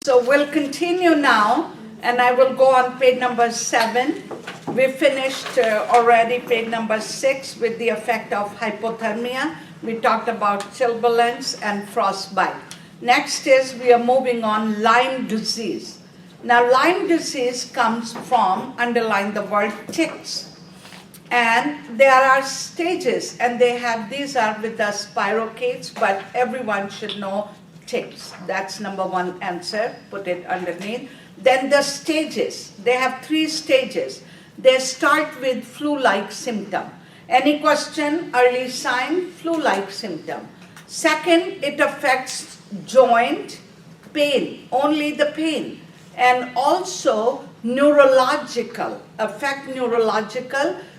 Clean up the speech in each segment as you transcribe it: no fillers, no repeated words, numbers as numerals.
So we'll continue now, and I will go on page number 7. We finished already page number 6 with the effect of hypothermia. We talked about turbulence and frostbite. Next is we are moving on Lyme disease. Now Lyme disease comes from, underline the word, ticks. And there are stages, and these are with the spirochetes, but everyone should know ticks. That's number one answer, put it underneath. Then the stages, they have 3 stages. They start with flu-like symptom. Any question, early sign, flu-like symptom. Second, it affects joint pain, only the pain. And also neurological,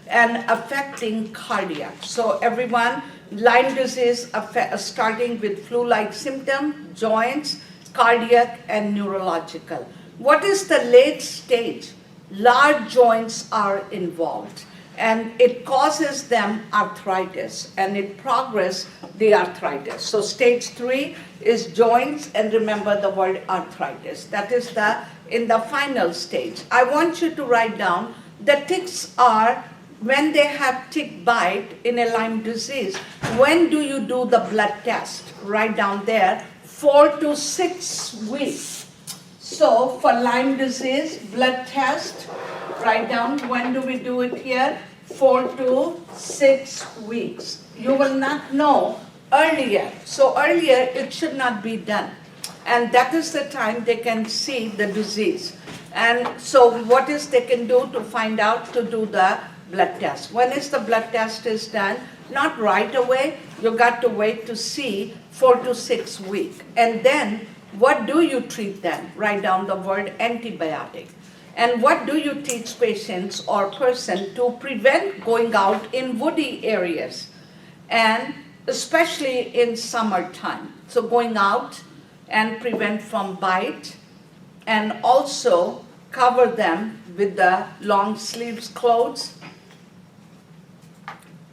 and affecting cardiac. So everyone, Lyme disease starting with flu-like symptom, joints, cardiac, and neurological. What is the late stage? Large joints are involved, and it causes them arthritis, and it progresses the arthritis. So stage 3 is joints, and remember the word arthritis. That is in the final stage. I want you to write down the ticks are when they have tick bite in a Lyme disease. When do you do the blood test? Write down there, 4 to 6 weeks. So for Lyme disease, blood test, write down, when do we do it here? 4 to 6 weeks. You will not know earlier. So earlier, it should not be done. And that is the time they can see the disease. And so what is they can do to find out to do the blood test? When is the blood test is done? Not right away. You got to wait to see 4 to 6 weeks. And then what do you treat them? Write down the word antibiotic. And what do you teach patients or person to prevent going out in woody areas? And especially in summertime. So going out and prevent from bite, and also cover them with the long sleeves clothes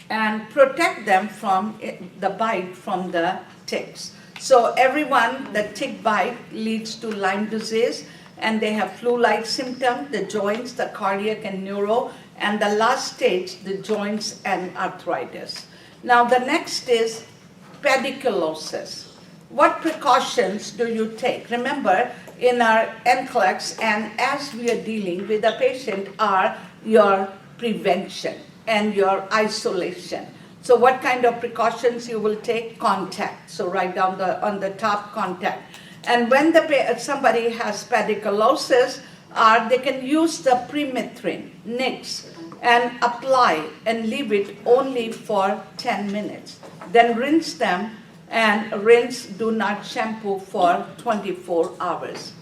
and protect them from the bite from the ticks. So everyone, the tick bite leads to Lyme disease, and they have flu-like symptom, the joints, the cardiac and neuro, and the last stage, the joints and arthritis. Now the next is pediculosis. What precautions do you take? Remember, in our NCLEX, and as we are dealing with the patient, are your prevention and your isolation. So what kind of precautions you will take? Contact. So write down on the top, contact. And when somebody has pediculosis, they can use the permethrin, Nix, and apply and leave it only for 10 minutes. Then rinse them, and rinse, do not shampoo for 24 hours.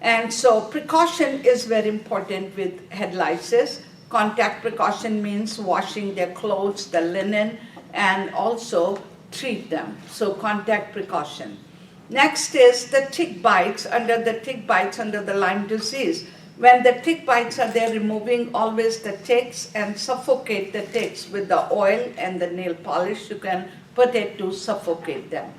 And so precaution is very important with head lice. Contact precaution means washing their clothes, the linen, and also treat them. So contact precaution. Next is the tick bites under the Lyme disease. When the tick bites are there, removing always the ticks and suffocate the ticks with the oil and the nail polish. You can put it to suffocate them.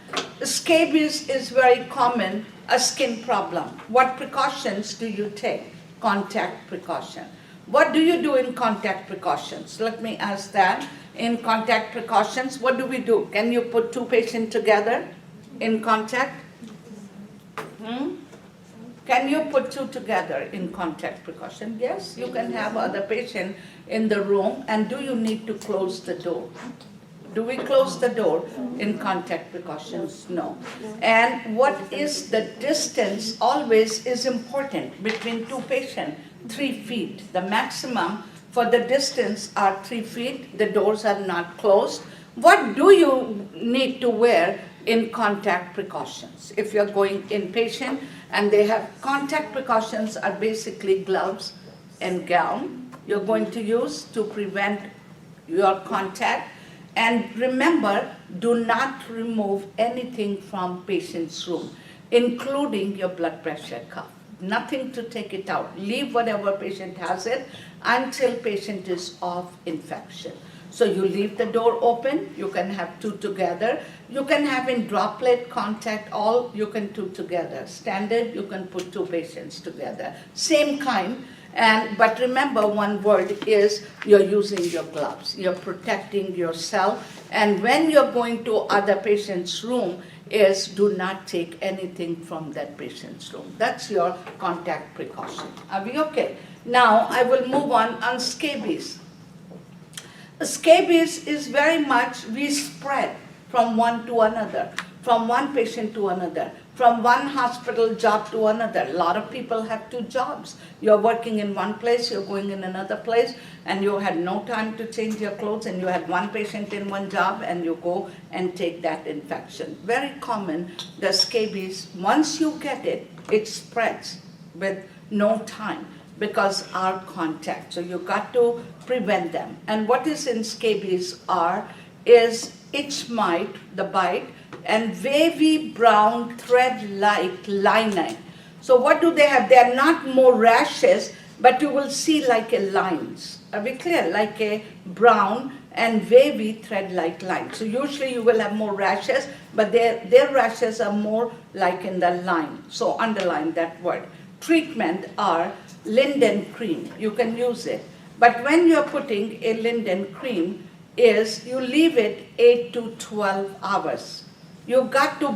Scabies is very common, a skin problem. What precautions do you take? Contact precaution. What do you do in contact precautions? Let me ask that. In contact precautions, what do we do? Can you put 2 patients together in contact? Can you put 2 together in contact precaution? Yes, you can have other patient in the room. And do you need to close the door? Do we close the door in contact precautions? No. And what is the distance always is important between 2 patients? 3 feet. The maximum for the distance are 3 feet. The doors are not closed. What do you need to wear in contact precautions? If you're going inpatient and they have contact precautions are basically gloves and gown you're going to use to prevent your contact. And remember, do not remove anything from patient's room, including your blood pressure cuff. Nothing to take it out. Leave whatever patient has it until patient is off infection. So you leave the door open, you can have two together. You can have in droplet contact, all you can two together. Standard, you can put two patients together. Same kind, but remember one word is you're using your gloves. You're protecting yourself. And when you're going to other patient's room, is do not take anything from that patient's room. That's your contact precaution. Are we okay? Now I will move on scabies. Scabies is very much, we spread from one to another, from one patient to another, from one hospital job to another. A lot of people have two jobs. You're working in one place, you're going in another place, and you had no time to change your clothes, and you had one patient in one job, and you go and take that infection. Very common, the scabies, once you get it, it spreads with no time, because our contact. So you got to prevent them. And what is in scabies is itch mite, the bite, and wavy brown thread-like lining. So what do they have? They are not more rashes, but you will see like a lines. Are we clear? Like a brown and wavy thread-like line. So usually you will have more rashes, but their rashes are more like in the line. So underline that word. Treatment are Linden cream. You can use it. But when you're putting a Linden cream, is you leave it 8 to 12 hours. You got to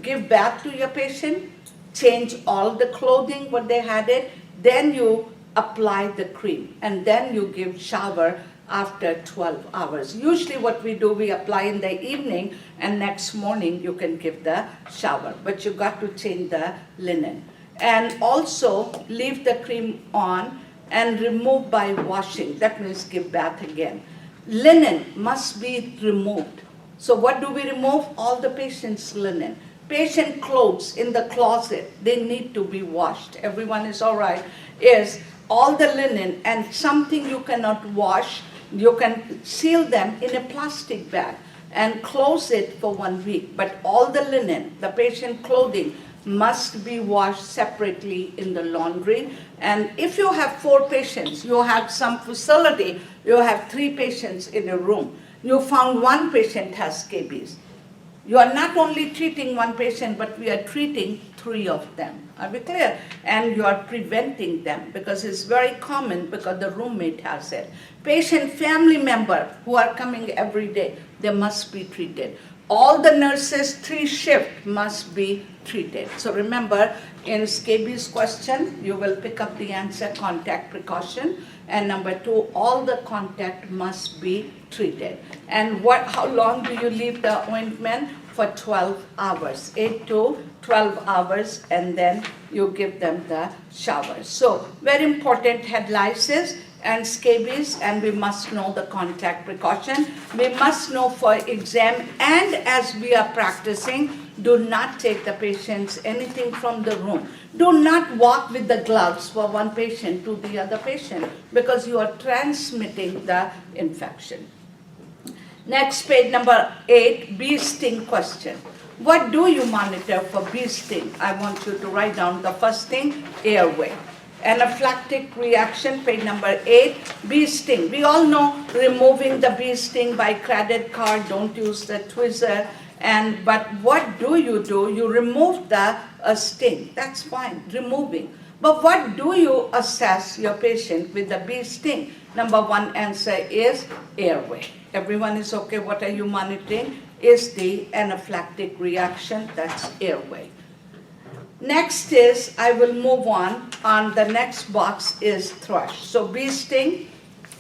give bath to your patient, change all the clothing, what they had it, then you apply the cream, and then you give shower after 12 hours. Usually what we do, we apply in the evening, and next morning you can give the shower, but you got to change the linen. And also leave the cream on and remove by washing. That means give bath again. Linen must be removed. So what do we remove? All the patient's linen. Patient clothes in the closet, they need to be washed. Everyone is all right. Is all the linen and something you cannot wash, you can seal them in a plastic bag and close it for 1 week. But all the linen, the patient clothing, must be washed separately in the laundry. And if you have 4 patients, you have some facility, you have 3 patients in a room, you found 1 patient has scabies. You are not only treating 1 patient, but we are treating 3 of them. Are we clear? And you are preventing them, because it's very common because the roommate has it. Patient family member who are coming every day, they must be treated. All the nurses, 3 shifts must be treated. So remember, in scabies question, you will pick up the answer, contact precaution. And number 2, all the contact must be treated. And how long do you leave the ointment? For 12 hours, 8 to 12 hours, and then you give them the shower. So very important, head lice and scabies, and we must know the contact precaution. We must know for exam, and as we are practicing, do not take the patients anything from the room. Do not walk with the gloves for one patient to the other patient, because you are transmitting the infection. Next, page number 8, bee sting question. What do you monitor for bee sting? I want you to write down the first thing, airway. Anaphylactic reaction, page number 8, bee sting. We all know removing the bee sting by credit card, don't use the tweezer. But what do? You remove the sting. That's fine, removing. But what do you assess your patient with the bee sting? Number 1 answer is airway. Everyone is okay. What are you monitoring? Is the anaphylactic reaction, that's airway. Next is, I will move on the next box is thrush. So bee sting,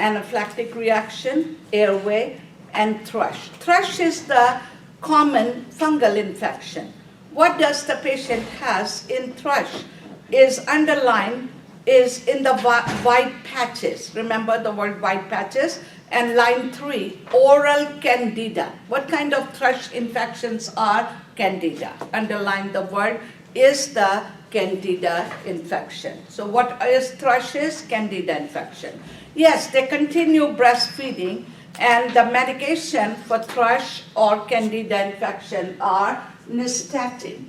anaphylactic reaction, airway, and thrush. Thrush is the common fungal infection. What does the patient has in thrush? Is underlined is in the white patches. Remember the word white patches? And line 3, oral candida. What kind of thrush infections are candida? Underline the word is the candida infection. So what is thrush is? Candida infection. Yes, they continue breastfeeding, and the medication for thrush or candida infection are nystatin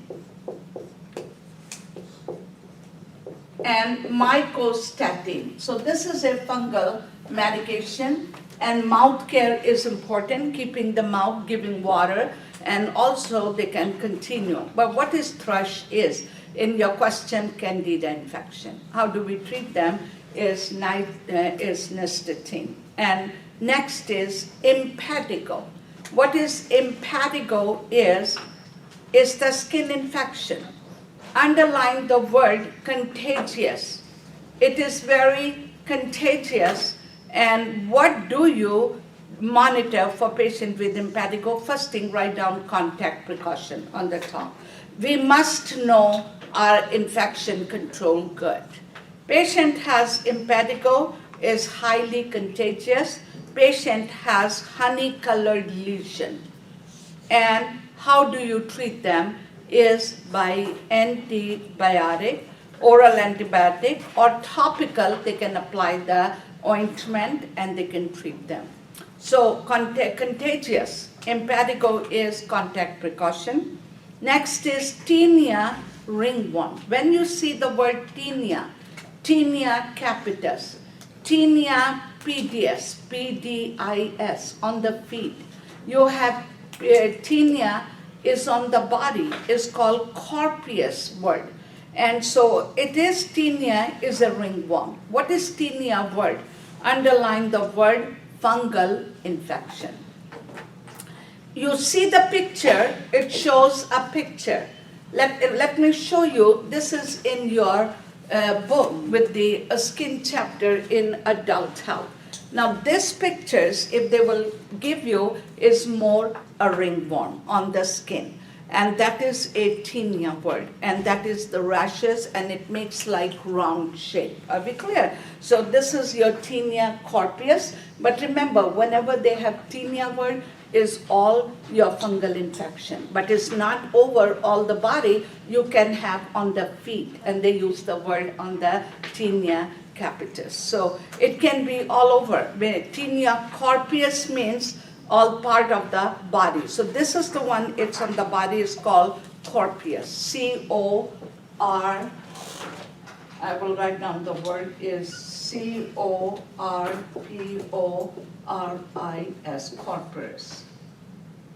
and mycostatin. So this is a fungal medication, And mouth care is important, keeping the mouth, giving water, and also they can continue. But what is thrush is, in your question, candida infection. How do we treat them is nystatin. And next is impetigo. What is impetigo is the skin infection. Underline the word contagious. It is very contagious. And what do you monitor for patient with impetigo? First thing, write down contact precaution on the top. We must know our infection control good. Patient has impetigo, is highly contagious. Patient has honey-colored lesion. And how do you treat them is by antibiotic, oral antibiotic, or topical. They can apply the ointment and they can treat them. So contagious, impetigo is contact precaution. Next is tinea ringworm. When you see the word tinea, tinea capitis, tinea pedis, P-D-I-S, on the feet. You have tinea is on the body, is called corpius word. And so it is tinea is a ringworm. What is tinea word? Underline the word fungal infection. You see the picture, it shows a picture. Let me show you, this is in your book with the skin chapter in adult health. Now these pictures, if they will give you, is more a ringworm on the skin. And that is a tinea word, and that is the rashes, and it makes like round shape. Are we clear? So this is your tinea corpius, but remember, whenever they have tinea word, is all your fungal infection, but it's not over all the body. You can have on the feet, and they use the word on the tinea capitis. So it can be all over. Tinea corpius means all part of the body. So this is the one, it's on the body, is called corpius. C-O-R, I will write down the word is C-O-R-P-O-R-I-S, corpus.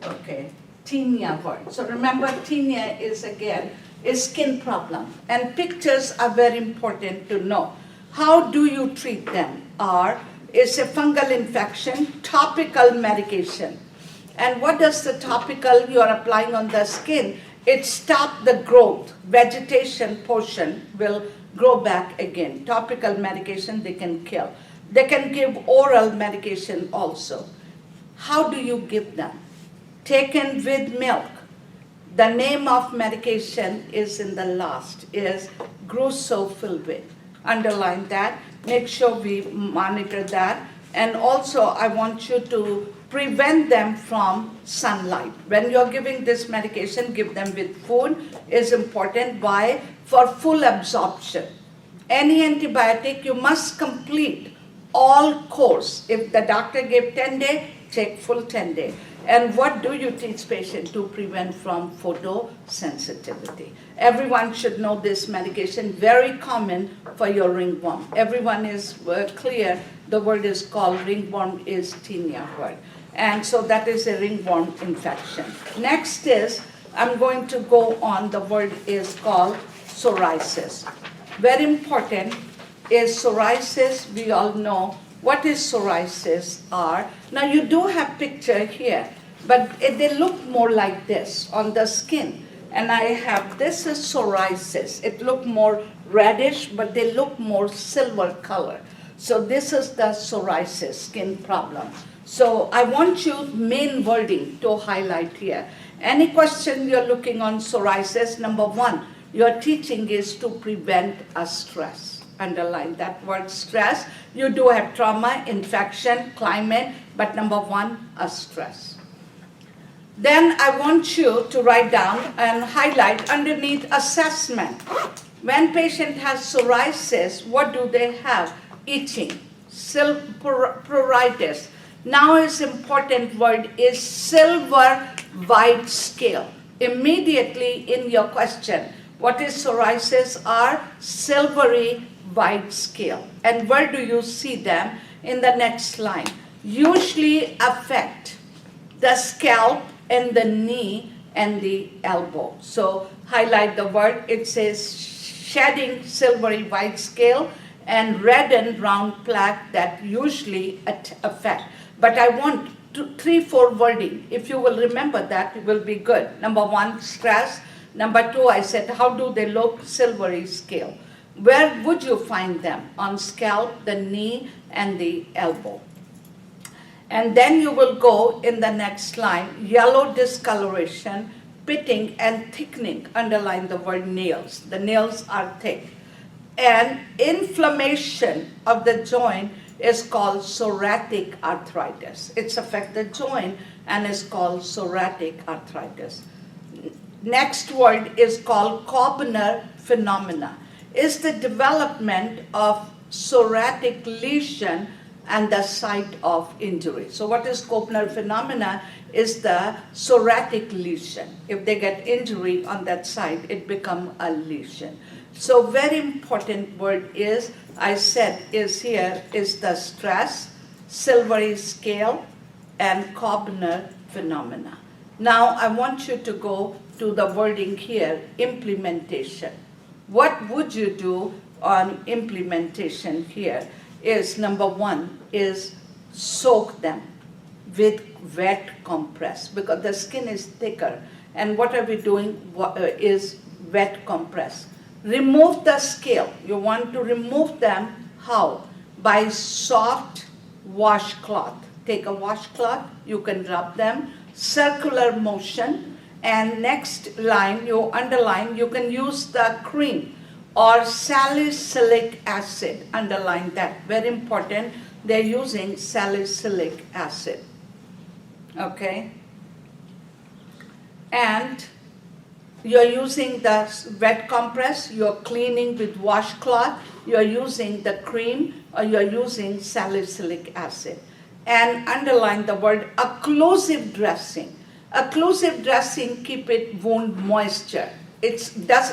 Okay, tinea word. So remember, tinea is again a skin problem. And pictures are very important to know. How do you treat them? Is a fungal infection, topical medication. And what does the topical you are applying on the skin? It stops the growth, vegetation portion will grow back again. Topical medication they can kill. They can give oral medication also. How do you give them? Taken with milk. The name of medication is in the last, is Grucofulvin. Underline that. Make sure we monitor that. And also, I want you to prevent them from sunlight. When you're giving this medication, give them with food is important. Why? For full absorption. Any antibiotic, you must complete all course. If the doctor gave 10 days, take full 10 days. And what do you teach patient to prevent from photosensitivity? Everyone should know this medication, very common for your ringworm. Everyone is clear, the word is called ringworm is tinea word. And so that is a ringworm infection. Next is, I'm going to go on, the word is called psoriasis. Very important is psoriasis, we all know. What is psoriasis are? Now you do have picture here, but they look more like this on the skin. And I have, this is psoriasis. It look more reddish, but they look more silver color. So this is the psoriasis skin problem. So I want you main wording to highlight here. Any question you're looking on psoriasis, number one, your teaching is to prevent a stress. Underline that word stress. You do have trauma, infection, climate, but number one, a stress. Then I want you to write down and highlight underneath assessment. When patient has psoriasis, what do they have? Itching, pruritus. Now is important word is silver white scale. Immediately in your question, what is psoriasis are silvery white scale. And where do you see them? In the next line. usually affect the scalp and the knee and the elbow. So highlight the word. It says shedding silvery white scale and red and round plaque that usually affect. But I want 3-4 wording. If you will remember that, it will be good. Number 1, stress. Number 2, I said, how do they look? Silvery scale. Where would you find them? On scalp, the knee, and the elbow. And then you will go in the next line, yellow discoloration, pitting and thickening. Underline the word nails. The nails are thick. And inflammation of the joint is called psoriatic arthritis. It's affect the joint and is called psoriatic arthritis. Next word is called Koebner phenomena. Is the development of psoriatic lesion and the site of injury. So what is Koebner phenomena? Is the psoriatic lesion. If they get injury on that site, it become a lesion. So very important word is, I said is here, is the stress, silvery scale, and Koebner phenomena. Now I want you to go to the wording here, implementation. What would you do on implementation here is, number 1 is soak them with wet compress, because the skin is thicker. And what are we doing is wet compress. Remove the scale. You want to remove them, how? By soft washcloth. Take a washcloth, you can rub them, circular motion, and next line, you underline, you can use the cream or salicylic acid. Underline that, very important. They're using salicylic acid. Okay? And you're using the wet compress, you're cleaning with washcloth, you're using the cream, or you're using salicylic acid. And underline the word occlusive dressing. Occlusive dressing keep it wound moisture.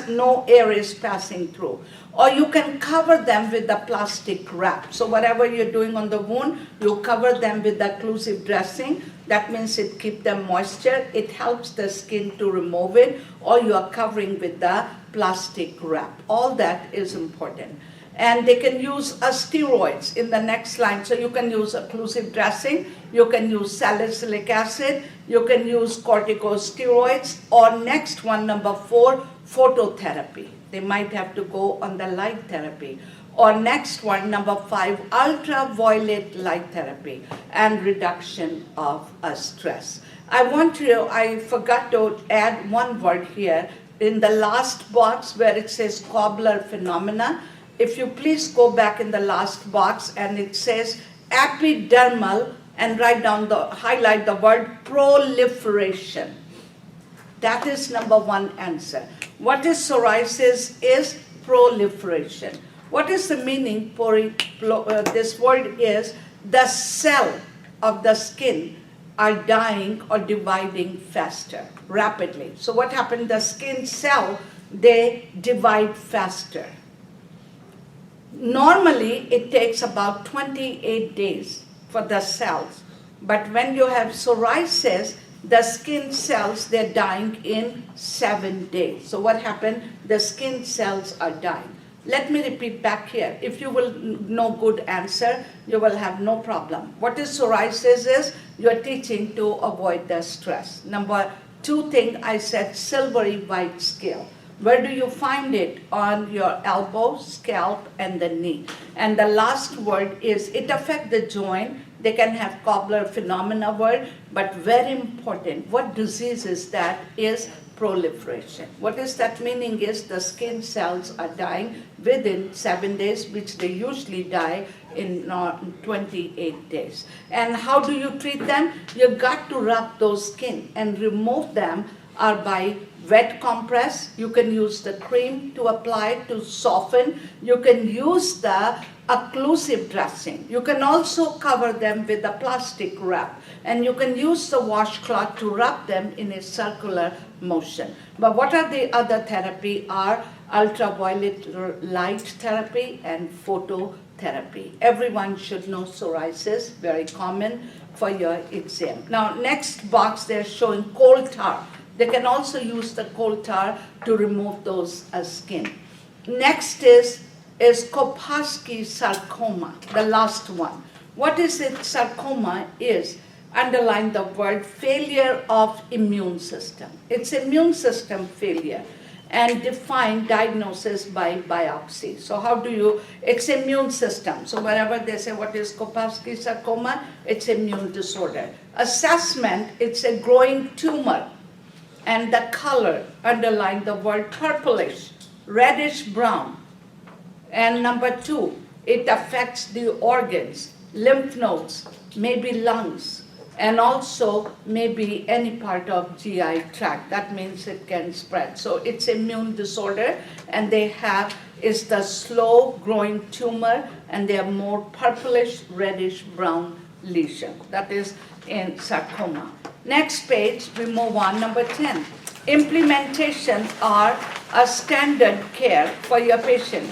No air is passing through. Or you can cover them with the plastic wrap. So whatever you're doing on the wound, you cover them with the occlusive dressing. That means it keeps them moisture. It helps the skin to remove it. Or you are covering with the plastic wrap. All that is important. And they can use steroids in the next line. So you can use occlusive dressing, you can use salicylic acid, you can use corticosteroids, or next one, number 4, phototherapy. They might have to go on the light therapy. Or next one, number 5, ultraviolet light therapy and reduction of stress. I forgot to add one word here. In the last box where it says Koebner phenomena, if you please go back in the last box and it says epidermal, and highlight the word proliferation. That is number 1 answer. What is psoriasis? Is proliferation. What is the meaning? This word is the cell of the skin are dying or dividing faster, rapidly. So what happened? The skin cell, they divide faster. Normally, it takes about 28 days for the cells. But when you have psoriasis, the skin cells, they're dying in 7 days. So what happened? The skin cells are dying. Let me repeat back here. If you will know good answer, you will have no problem. What is psoriasis is? You're teaching to avoid the stress. Number 2 thing I said, silvery white scale. Where do you find it? On your elbow, scalp, and the knee. And the last word is, it affects the joint. They can have Koebner phenomena word, but very important. What disease is that? Is proliferation. What is that meaning is the skin cells are dying within 7 days, which they usually die in 28 days. And how do you treat them? You got to rub those skin and remove them are by wet compress. You can use the cream to apply to soften. You can use the occlusive dressing. You can also cover them with a plastic wrap. And you can use the washcloth to rub them in a circular motion. But what are the other therapy are ultraviolet light therapy and phototherapy. therapy. Everyone should know psoriasis, very common for your exam. Now, next box, they're showing coal tar. They can also use the coal tar to remove those skin. Next is Kaposi sarcoma, the last one. What is it? Sarcoma is, underline the word, failure of immune system. It's immune system failure, and define diagnosis by biopsy. So how do you, it's immune system. So wherever they say what is Kaposi sarcoma, it's immune disorder. Assessment, it's a growing tumor. And the color, underline the word purplish, reddish brown. And number 2, it affects the organs, lymph nodes, maybe lungs, and also maybe any part of GI tract. That means it can spread. So it's immune disorder, and they have is the slow growing tumor, and they are more purplish, reddish brown lesion. That is in sarcoma. Next page, we move on, number 10. Implementation are a standard care for your patient.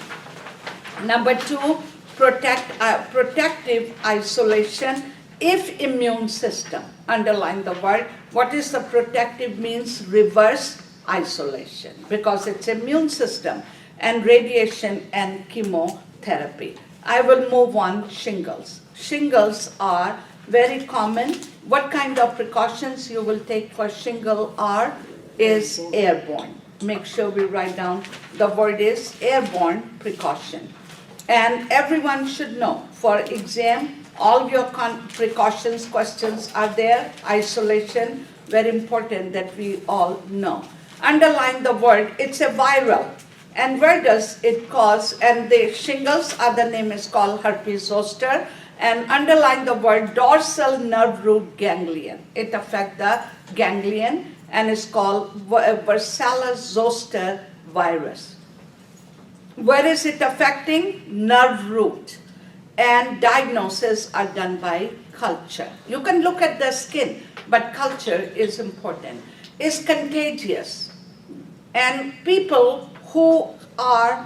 Number 2, protective isolation if immune system. Underline the word. What is the protective means? Reverse isolation, because it's immune system, and radiation and chemotherapy. I will move on, shingles. Shingles are very common. What kind of precautions you will take for shingle is airborne. Make sure we write down the word is airborne precaution. And everyone should know, for exam, all your precautions questions are there. Isolation, very important that we all know. Underline the word, it's a viral. And where does it cause? And the shingles, other name is called herpes zoster. And underline the word dorsal nerve root ganglion. It affects the ganglion and is called Varicella zoster virus. Where is it affecting? Nerve root. And diagnosis are done by culture. You can look at the skin, but culture is important. It's contagious. And people who are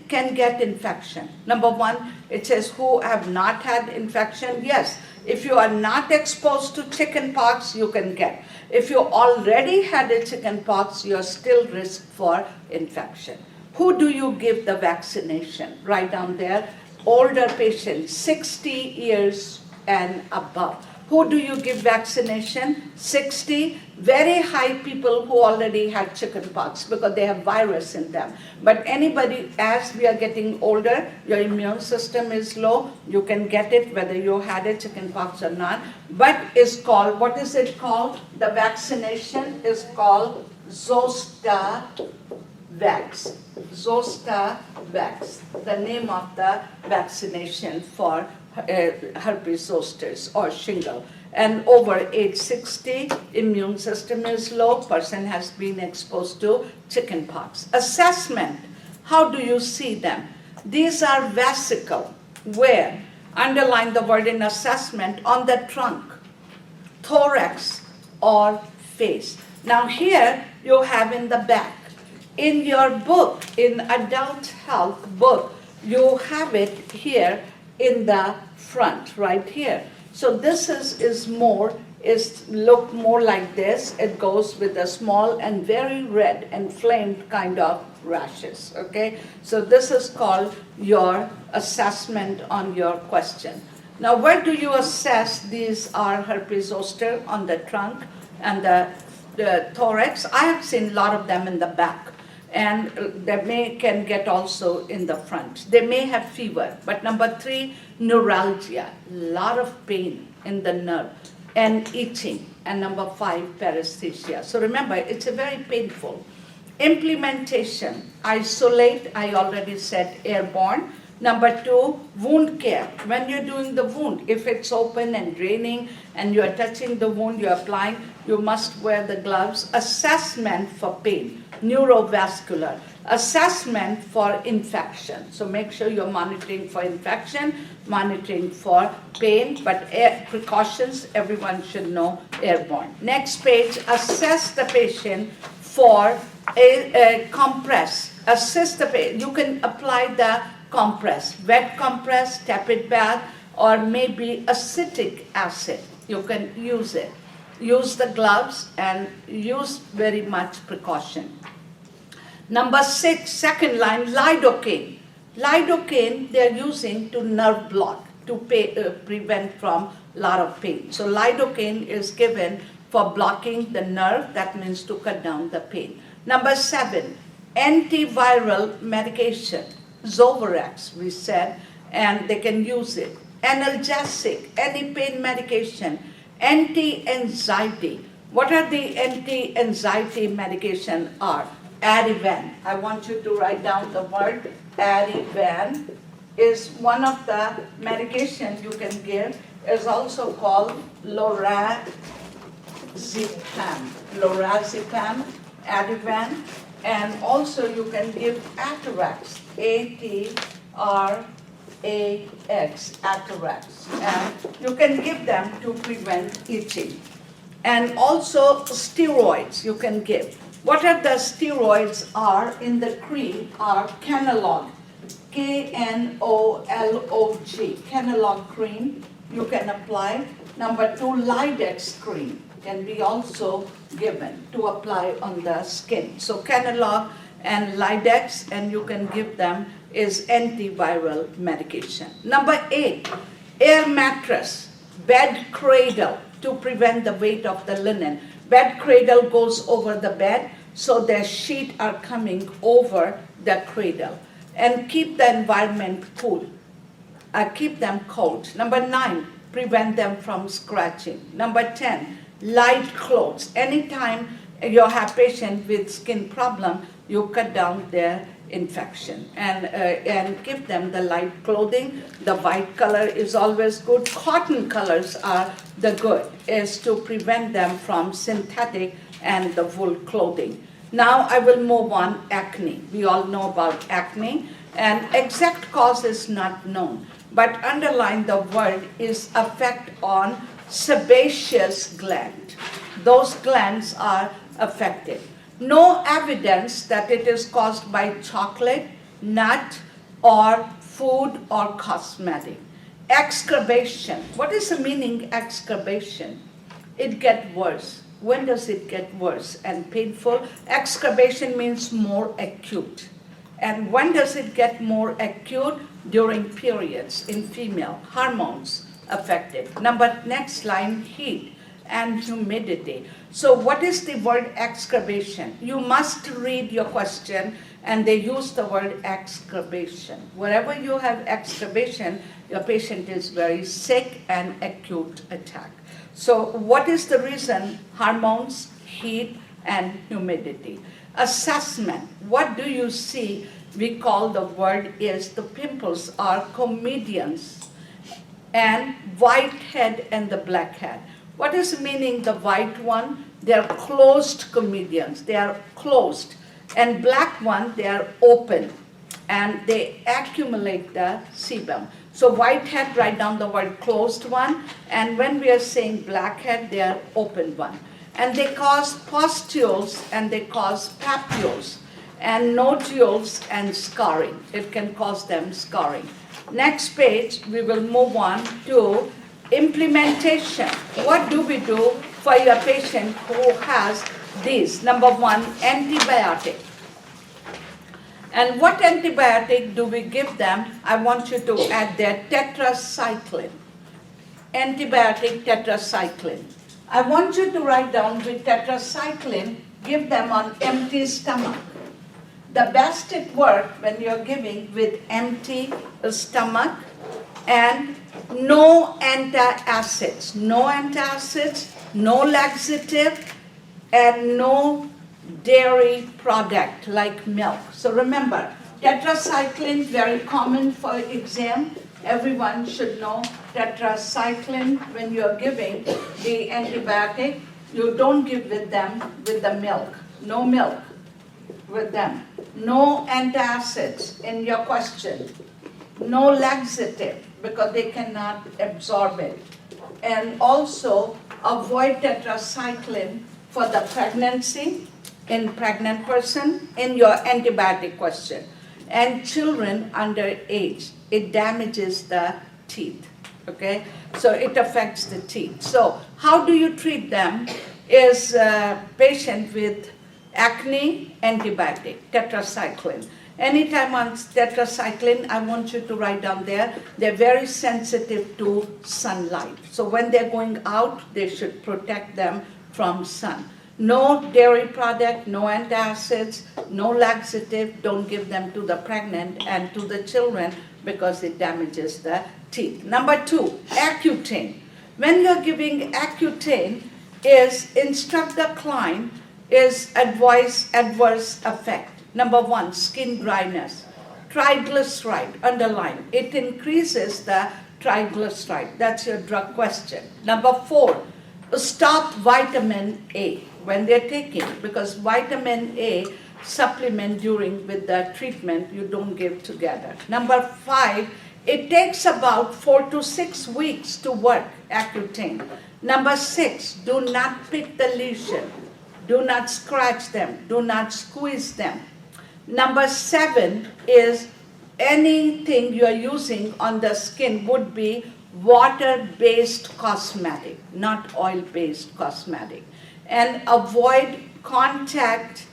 can get infection. Number 1, it says who have not had infection. Yes, if you are not exposed to chicken pox, you can get. If you already had a chicken pox, you're still risk for infection. Who do you give the vaccination? Right down there, older patients, 60 years and above. Who do you give vaccination? 60, very high people who already had chickenpox because they have virus in them. But anybody, as we are getting older, your immune system is low, you can get it whether you had a chickenpox or not. But it's called, what is it called? The vaccination is called Zostavax. Zostavax, the name of the vaccination for herpes zosters or shingle. And over age 60, immune system is low, person has been exposed to chickenpox. Assessment, how do you see them? These are vesicle, where, underline the word in assessment, on the trunk, thorax, or face. Now here you have in the back. In your book, in adult health book, you have it here in the front, right here. So this is look more like this. It goes with a small and very red and inflamed kind of rashes, okay? So this is called your assessment on your question. Now where do you assess these are herpes zoster? On the trunk and the thorax. I have seen a lot of them in the back. And they can get also in the front. They may have fever. But number 3, neuralgia, lot of pain in the nerve and itching. And number 5, paresthesia. So remember, it's a very painful. Implementation, isolate, I already said airborne. Number 2, wound care. When you're doing the wound, if it's open and draining and you're touching the wound, you're applying, you must wear the gloves. Assessment for pain, neurovascular. Assessment for infection. So make sure you're monitoring for infection, monitoring for pain, but precautions, everyone should know airborne. Next page, assess the patient for a compress. assist the pain. You can apply the compress, wet compress, tepid bath, or maybe acetic acid. You can use it. Use the gloves and use very much precaution. Number 6, second line, lidocaine. Lidocaine they are using to nerve block, to prevent from a lot of pain. So lidocaine is given for blocking the nerve, that means to cut down the pain. Number 7, antiviral medication, Zovirax we said, and they can use it. Analgesic, any pain medication. Anti-anxiety. What are the anti-anxiety medication are? Ativan. I want you to write down the word Ativan is one of the medication you can give. Is also called lorazepam. Lorazepam, Ativan, and also you can give Atarax, A-T-R-A-X, Atarax, and you can give them to prevent itching. And also steroids you can give. What are the steroids are in the cream are Kenalog, K-N-O-L-O-G, Kenalog cream you can apply. Number 2, Lidex cream can be also given to apply on the skin. So Kenalog and Lidex, and you can give them is antiviral medication. Number 8, air mattress, bed cradle to prevent the weight of the linen. Bed cradle goes over the bed, so the sheet are coming over the cradle. And keep the environment cool. Keep them cold. Number 9, prevent them from scratching. Number 10, light clothes. Anytime you have patient with skin problem, you cut down their infection and give them the light clothing. The white color is always good. Cotton colors are the good, is to prevent them from synthetic and the wool clothing. Now I will move on acne. We all know about acne, and exact cause is not known, but underline the word is effect on sebaceous gland. Those glands are affected. No evidence that it is caused by chocolate, nut, or food or cosmetic. Excavation. What is the meaning excavation? It gets worse. When does it get worse and painful? Excavation means more acute. And when does it get more acute? During periods in female, hormones affected. Next line, heat and humidity. So what is the word excavation? You must read your question, and they use the word excavation. Wherever you have excavation, your patient is very sick and acute attack. So what is the reason? Hormones, heat, and humidity. Assessment. What do you see? We call the word is the pimples are comedians, and white head and the black head. What is meaning the white one? They are closed comedians. They are closed. And black one, they are open. And they accumulate the sebum. So white head, write down the word closed one. And when we are saying black head, they are open one. And they cause pustules and they cause papules and nodules and scarring. It can cause them scarring. Next page, we will move on to implementation. What do we do for your patient who has these? Number 1, antibiotic. And what antibiotic do we give them? I want you to add their tetracycline. Antibiotic tetracycline. I want you to write down with tetracycline, give them on empty stomach. The best it works when you're giving with empty stomach, and no antacids. No antacids, no laxative, and no dairy product like milk. So remember, tetracycline, very common for exam. Everyone should know tetracycline when you're giving the antibiotic. You don't give with them with the milk. No milk with them. No antacids in your question. No laxative because they cannot absorb it. And also avoid tetracycline for the pregnancy in pregnant person in your antibiotic question. And children under age, it damages the teeth, okay? So it affects the teeth. So how do you treat them is patient with acne, antibiotic, tetracycline. Anytime on tetracycline, I want you to write down there, they're very sensitive to sunlight. So when they're going out, they should protect them from sun. No dairy product, no antacids, no laxative, don't give them to the pregnant and to the children because it damages the teeth. Number 2, Accutane. When you're giving Accutane, is instruct the client is adverse effect. Number 1, skin dryness. Triglyceride, underline, it increases the triglyceride. That's your drug question. Number 4, stop vitamin A when they're taking, because vitamin A supplement during with the treatment you don't give together. Number 5, it takes about 4 to 6 weeks to work, Accutane. Number 6, do not pick the lesion. Do not scratch them. Do not squeeze them. Number 7 is anything you are using on the skin would be water-based cosmetic, not oil-based cosmetic. And avoid contact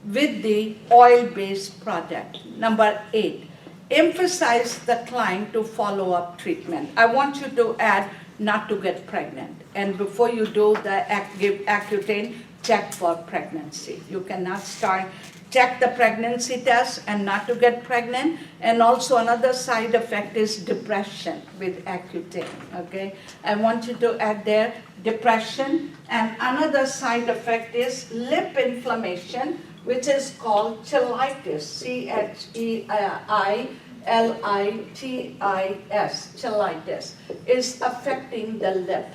with the oil-based product. Number 8, emphasize the client to follow up treatment. I want you to add not to get pregnant. And before you do the give Accutane, check for pregnancy. You cannot check the pregnancy test and not to get pregnant. And also another side effect is depression with Accutane, okay? I want you to add there depression. And another side effect is lip inflammation, which is called cheilitis, cheilitis, cheilitis, is affecting the lip.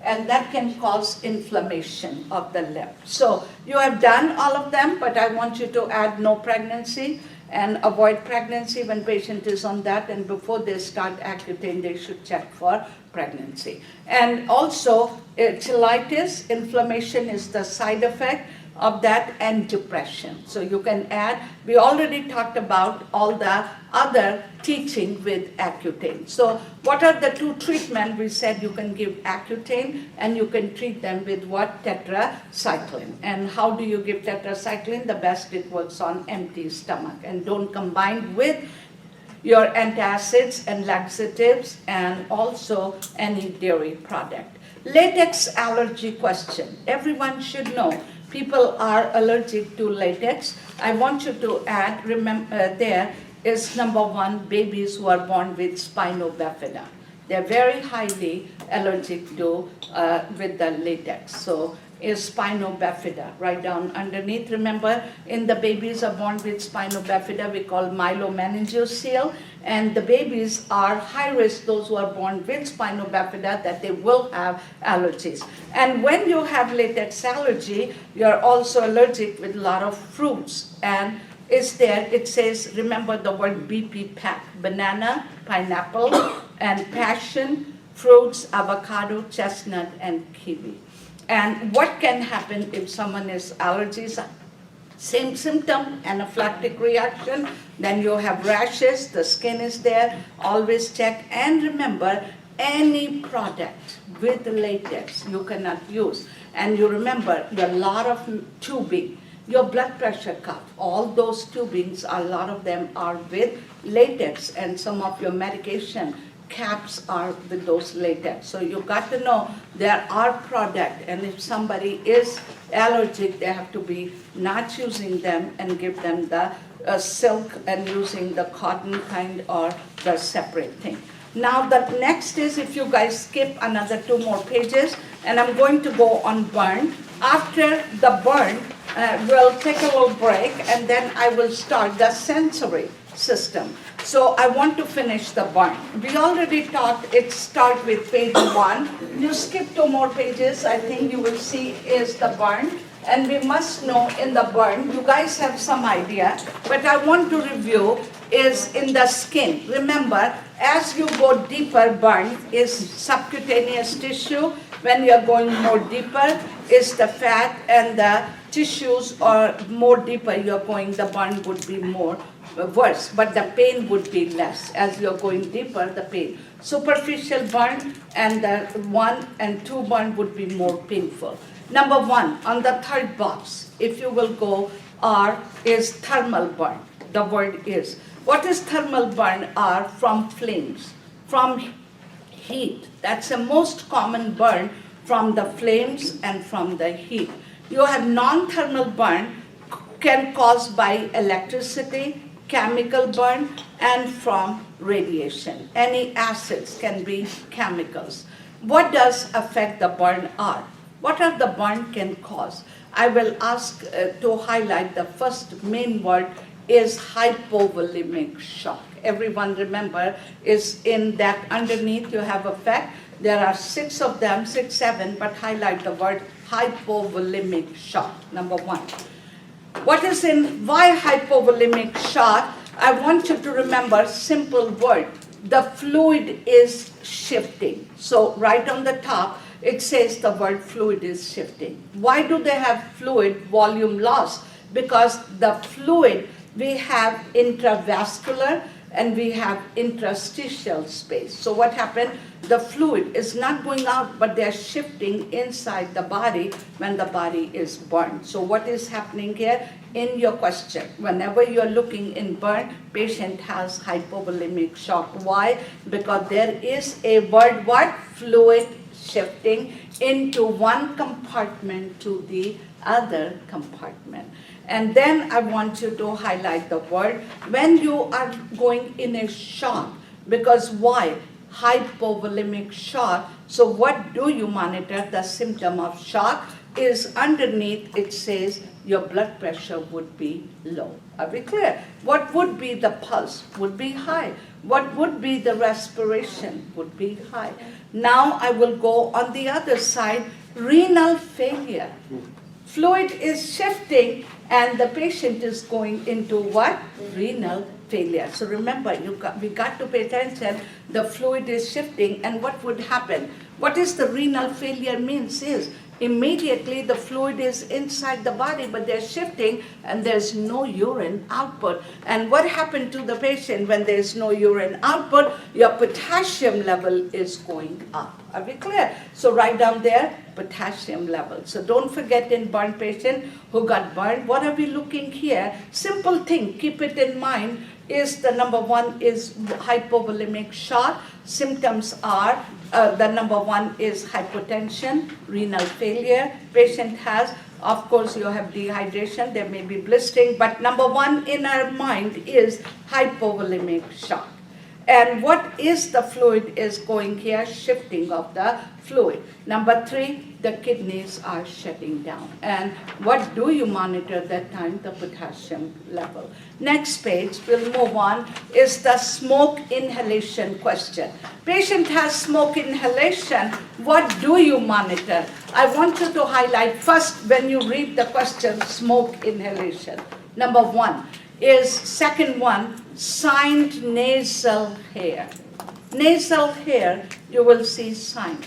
And that can cause inflammation of the lip. So you have done all of them, but I want you to add no pregnancy and avoid pregnancy when patient is on that. And before they start Accutane, they should check for pregnancy. And also, cheilitis, inflammation is the side effect of that, and depression. So you can add, we already talked about all the other teaching with Accutane. So what are the 2 treatments? We said you can give Accutane and you can treat them with what? Tetracycline. And how do you give tetracycline? The best it works on empty stomach, and don't combine with your antacids and laxatives and also any dairy product. Latex allergy question. Everyone should know. People are allergic to latex. I want you to add, remember, there is number 1, babies who are born with spina bifida. They're very highly allergic to with the latex. So is spina bifida, right down underneath. Remember, in the babies are born with spina bifida, we call myelomeningocele, and the babies are high risk, those who are born with spina bifida, that they will have allergies. And when you have latex allergy, you're also allergic with a lot of fruits. And it's there, it says, remember the word BP-PAC, banana, pineapple, and passion fruits, avocado, chestnut, and kiwi. And what can happen if someone is allergies? Same symptom, anaphylactic reaction, then you have rashes, the skin is there, always check. And remember, any product with latex you cannot use. And you remember, a lot of tubing, your blood pressure cuff, all those tubings, a lot of them are with latex, and some of your medication caps are with those latex. So you got to know there are products, and if somebody is allergic, they have to be not using them and give them the silk and using the cotton kind or the separate thing. Now the next is, if you guys skip another 2 more pages, and I'm going to go on burn. After the burn, we'll take a little break, and then I will start the sensory system. So I want to finish the burn. We already talked, it starts with page 1. You skip 2 more pages, I think you will see is the burn. And we must know in the burn, you guys have some idea, but I want to review is in the skin. Remember, as you go deeper, burn is subcutaneous tissue. When you're going more deeper, is the fat and the tissues or more deeper you're going, the burn would be more worse, but the pain would be less. As you're going deeper, the pain. Superficial burn and the 1 and 2 burn would be more painful. Number 1, on the third box, if you will go, R is thermal burn. The word is. What is thermal burn? R from flames, from heat. That's the most common burn, from the flames and from the heat. You have non-thermal burn can cause by electricity, chemical burn, and from radiation. Any acids can be chemicals. What does affect the burn are? What are the burn can cause? I will ask to highlight the first main word is hypovolemic shock. Everyone remember is in that underneath you have effect. There are 6 of them, 6, 7, but highlight the word hypovolemic shock, number 1. What is in why hypovolemic shock? I want you to remember simple word. The fluid is shifting. So right on the top, it says the word fluid is shifting. Why do they have fluid volume loss? Because the fluid, we have intravascular and we have interstitial space. So what happened? The fluid is not going out, but they're shifting inside the body when the body is burned. So what is happening here? In your question, whenever you're looking in burn, patient has hypovolemic shock. Why? Because there is a word, what? Fluid shifting into one compartment to the other compartment. And then I want you to highlight the word when you are going in a shock. Because why? Hypovolemic shock. So what do you monitor? The symptom of shock is underneath it says your blood pressure would be low. Are we clear? What would be the pulse? Would be high. What would be the respiration? Would be high. Now I will go on the other side, renal failure. Fluid is shifting and the patient is going into what? Renal failure. So remember, we got to pay attention. The fluid is shifting and what would happen? What is the renal failure means is immediately the fluid is inside the body, but they're shifting and there's no urine output. And what happened to the patient when there's no urine output? Your potassium level is going up. Are we clear? So write down there, potassium level. So don't forget in burn patient who got burned, what are we looking here? Simple thing, keep it in mind, is the number 1 is hypovolemic shock. Symptoms are, the number 1 is hypotension, renal failure. Patient has, of course, you have dehydration, there may be blistering, but number 1 in our mind is hypovolemic shock. And what is the fluid is going here, shifting of the fluid. Number 3, the kidneys are shutting down. And what do you monitor that time? The potassium level. Next page, we'll move on, is the smoke inhalation question. Patient has smoke inhalation, what do you monitor? I want you to highlight first when you read the question, smoke inhalation. Number 1 is, second one, signed nasal hair. Nasal hair, you will see signed.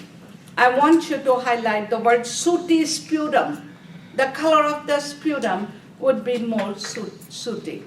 I want you to highlight the word sooty sputum. The color of the sputum would be more sooty.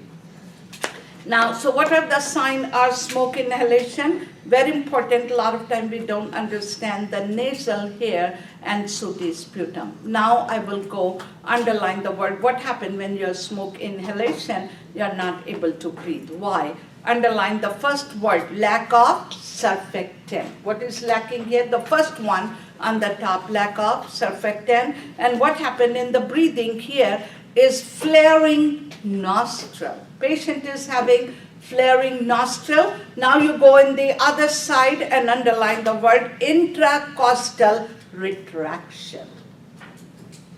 Now, so what are the signs of smoke inhalation? Very important, a lot of time we don't understand the nasal hair and sooty sputum. Now I will go underline the word. What happened when you smoke inhalation? You're not able to breathe. Why? Underline the first word, lack of surfactant. What is lacking here? The first one on the top, lack of surfactant. And what happened in the breathing here is flaring nostril. Patient is having flaring nostril. Now you go in the other side and underline the word intracostal retraction.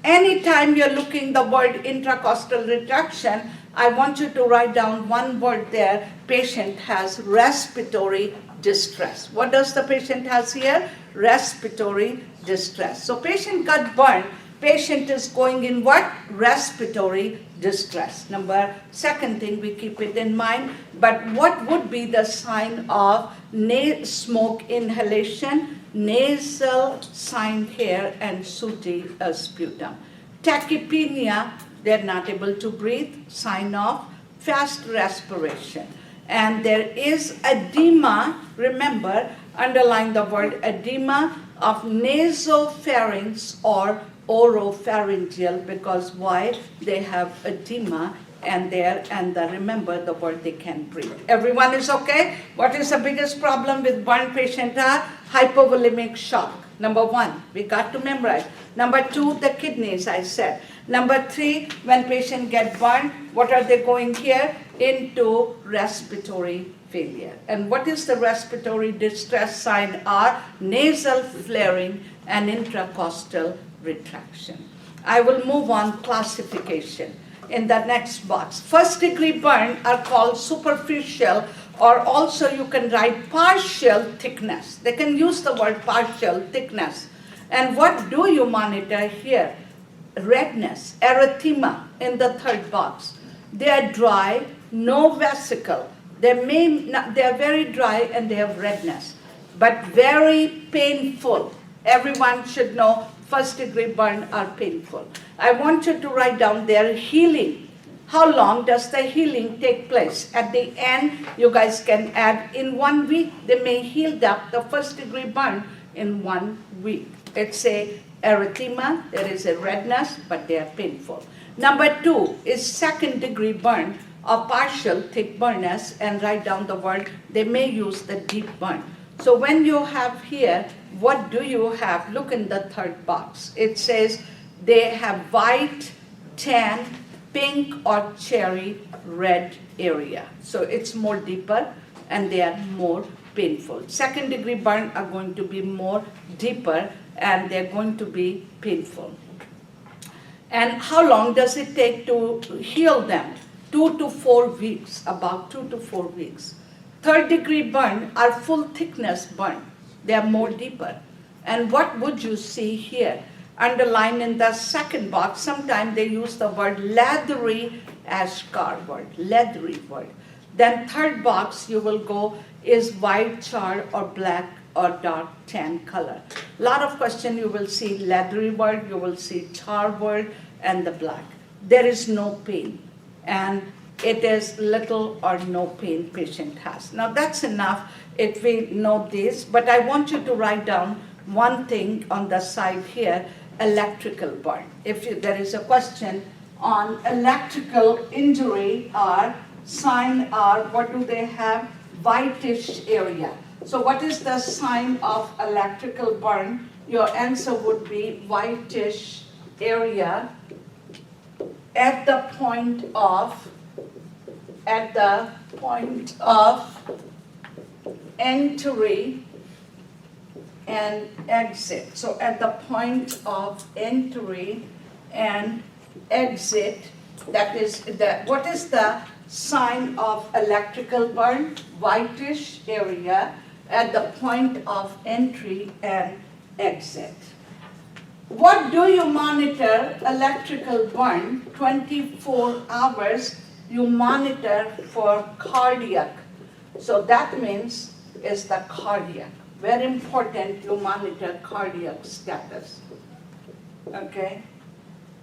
Anytime you're looking the word intracostal retraction, I want you to write down one word there. Patient has respiratory distress. What does the patient has here? Respiratory distress. So patient got burned. Patient is going in what? Respiratory distress. Second thing, we keep it in mind. But what would be the sign of smoke inhalation? Nasal signed hair and sooty sputum. tachypnea, they're not able to breathe, sign of fast respiration. And there is edema, remember, underline the word edema of nasopharynx or oropharyngeal, because why? They have edema and remember the word they can breathe. Everyone is okay? What is the biggest problem with burn patient? Hypovolemic shock. Number 1, we got to memorize. Number 2, the kidneys, I said. Number 3, when patient get burned, what are they going here? Into respiratory failure. And what is the respiratory distress sign? Are nasal flaring and intracostal retraction. I will move on classification in the next box. First degree burn are called superficial, or also you can write partial thickness. They can use the word partial thickness. And what do you monitor here? Redness, erythema in the third box. They are dry, no vesicle. They are very dry and they have redness, but very painful. Everyone should know first degree burn are painful. I want you to write down their healing. How long does the healing take place? At the end, you guys can add in 1 week, they may heal up the first degree burn in 1 week. It's a erythema, there is a redness, but they are painful. Number 2 is second degree burn or partial thick burners, and write down the word, they may use the deep burn. So when you have here, what do you have? Look in the third box. It says they have white, tan, pink or cherry red area. So it's more deeper and they are more painful. Second degree burn are going to be more deeper and they're going to be painful. And how long does it take to heal them? 2 to 4 weeks, about 2 to 4 weeks. Third degree burn are full thickness burn. They are more deeper. And what would you see here? Underline in the second box, sometimes they use the word leathery as scar word, leathery word. Then third box you will go is white, char or black or dark tan color. Lot of question you will see leathery word, you will see char word and the black. There is no pain and it is little or no pain patient has. Now that's enough if we know this, but I want you to write down one thing on the side here, electrical burn. If there is a question on electrical injury or sign or what do they have? Whitish area. So what is the sign of electrical burn? Your answer would be whitish area at the point of entry and exit. So at the point of entry and exit, that is what is the sign of electrical burn? Whitish area at the point of entry and exit. What do you monitor electrical burn? 24 hours you monitor for cardiac. So that means is the cardiac. Very important you monitor cardiac status. Okay?